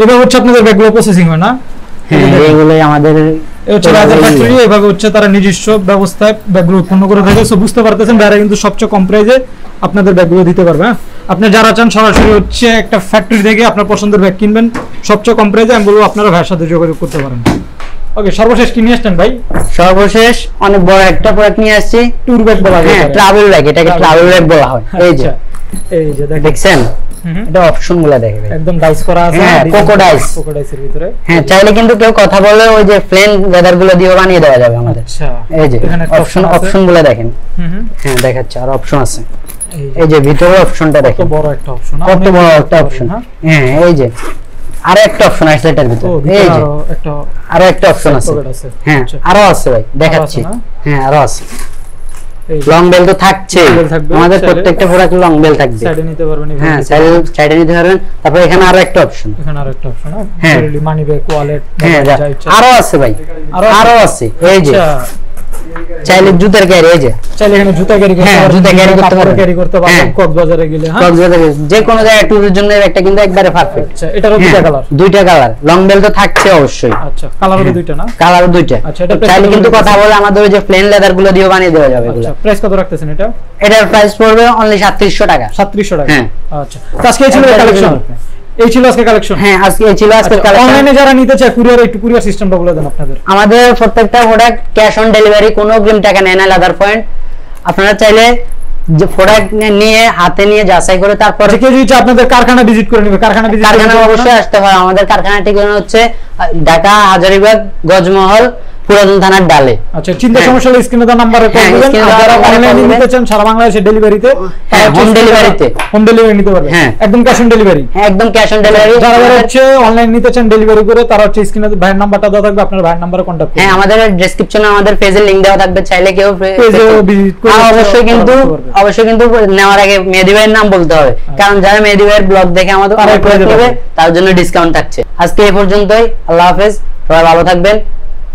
এবার হচ্ছে আপনাদের ব্যাগগুলো প্রসেসিং হয় না? হ্যাঁ, এইগুলোই আমাদের হচ্ছে রাজার ফ্যাক্টরি। এভাবে হচ্ছে তারা নিজস্ব ব্যবস্থায় ব্যাগগুলো উৎপন্ন করে থাকে। সো বুঝতে পারতেছেন ভাইরা কিন্তু সবচেয়ে কম প্রাইসে আপনাদের ব্যাগগুলো দিতে পারবে। আপনি যারা চান সরাসরি হচ্ছে একটা ফ্যাক্টরি থেকে আপনার পছন্দের ব্যাগ কিনবেন সবচেয়ে কম প্রাইসে, আমি বলবো আপনারা ভাইয়ের সাথে যোগাযোগ করতে পারেন। ওকে, সর্বশেষ কি নিয়ে আসছেন ভাই? সর্বশেষ অনেক বড় একটা প্রোডাক্ট নিয়ে আসছি, ট্যুর ব্যাগ বলা হয়। হ্যাঁ, ট্রাভেল ব্যাগ। এটাকে ট্রাভেল ব্যাগ বলা হয়। এই যে এই যে দেখছেন, এটা অপশন গুলো দেখে ভাই, একদম ডাইস করা আছে, হ্যাঁ, কোকোডাইসের ভিতরে। হ্যাঁ, চাইলে কিন্তু কেউ কথা বললে ওই যে প্লেন লেদার গুলো দিয়ে বানিয়ে দেওয়া যাবে আমাদের। আচ্ছা, এই যে এখানে একটা অপশন গুলো দেখেন, হ্যাঁ দেখাচ্ছে, আর অপশন আছে, এই যে ভিতরে অপশনটা দেখেন, কত বড় একটা অপশন, কত বড় একটা অপশন। হ্যাঁ, এই যে আরো একটা অপশন আছে এটার ভিতরে, এই যে আরো একটা অপশন আছে, হ্যাঁ আরো আছে ভাই, দেখাচ্ছি, হ্যাঁ আরো আছে। লং বেল তো থাকছে আমাদের, প্রত্যেকটা প্রোডাক্ট লং বেল থাকবে, সাইডে নিতে পারবেন, হ্যাঁ সাইডে নিতে পারবেন। তারপর এখানে আরো একটা অপশন, এখানে আরো একটা অপশন, হ্যাঁ মানি ব্যাগ, ওয়ালেট, হ্যাঁ আরো আছে ভাই, আরো আছে, এই যে চাইলে জুতার ক্যারি, এই যে চাইলে এখানে জুতা ক্যারি করতে পারবেন, জুতা ক্যারি করতে পারবেন, কক্সবাজারে গেলে, হ্যাঁ কক্সবাজারে যে কোনো জায়গায় ট্যুরের জন্য একটা কিন্তু একবারে পারফেক্ট। আচ্ছা, এটারও দুইটা কালার, লং বেল তো থাকছে অবশ্যই। আচ্ছা, কালারও দুইটা না? কালারও দুইটা। আচ্ছা, এটা চাইলে কিন্তু কথা বলে আমাদের ওই যে প্লেন লেদার গুলো দিয়ে বানিয়ে দেওয়া যাবে এগুলো। আচ্ছা, প্রাইস কত রাখতেছেন এটা? এটার প্রাইস পড়বে অনলি 3700 টাকা। 3700 টাকা, হ্যাঁ। আচ্ছা, আজকে এই ছিল কালেকশন, এই ছিল আজকে কালেকশন। হ্যাঁ, আজকে এই ছিল আজকে কালেকশন। অনলাইনে যারা নিতে চায় কুরিয়ার সিস্টেমটা বলে দেন আপনাদের। আমাদের প্রত্যেকটা প্রোডাক্ট ক্যাশ অন ডেলিভারি, কোনো অগ্রিম টাকা নেয় না লেদার পয়েন্ট। আপনারা চাইলে যে প্রোডাক্ট নিয়ে হাতে নিয়ে যাচাই করে তারপর কেউ যদি আপনাদের কারখানা ভিজিট করে নেবে, কারখানা অবশ্যই আসতে হয়। আমাদের কারখানা ঠিকানা হচ্ছে ঢাকা হাজারীবাগ গজমহল পুরাতন থানার ডালে। আচ্ছা, চিন্তা সমস্যা হলে স্ক্রিনে দেওয়া নম্বরে কল দিবেন। যারা অনলাইনে নিতে চান সারা বাংলাদেশে ডেলিভারিতে, হোম ডেলিভারি নিতে পারবেন, হ্যাঁ একদম ক্যাশ অন ডেলিভারি, হ্যাঁ একদম ক্যাশ অন ডেলিভারি। যারা হচ্ছে অনলাইন নিতে চান ডেলিভারি করে, তারা হচ্ছে স্ক্রিনে ভাইয়ের নাম্বারটা দেওয়া থাকবে, আপনার ভাইয়ের নাম্বারে কন্টাক্ট করুন। হ্যাঁ, আমাদের ডেসক্রিপশনে আমাদের পেজের লিংক দেওয়া থাকবে, চাইলে কেউ পেজে ভিজিট করে অবশ্যই কিন্তু নেওয়ার আগে মেহেদী ভাইয়ের নাম বলতে হবে, কারণ যারা মেহেদী ভাইয়ের ব্লগ দেখে আমাদের তার জন্য ডিসকাউন্ট থাকছে। আজকে এই পর্যন্তই, আল্লাহ হাফেজ, সবাই ভালো থাকবেন।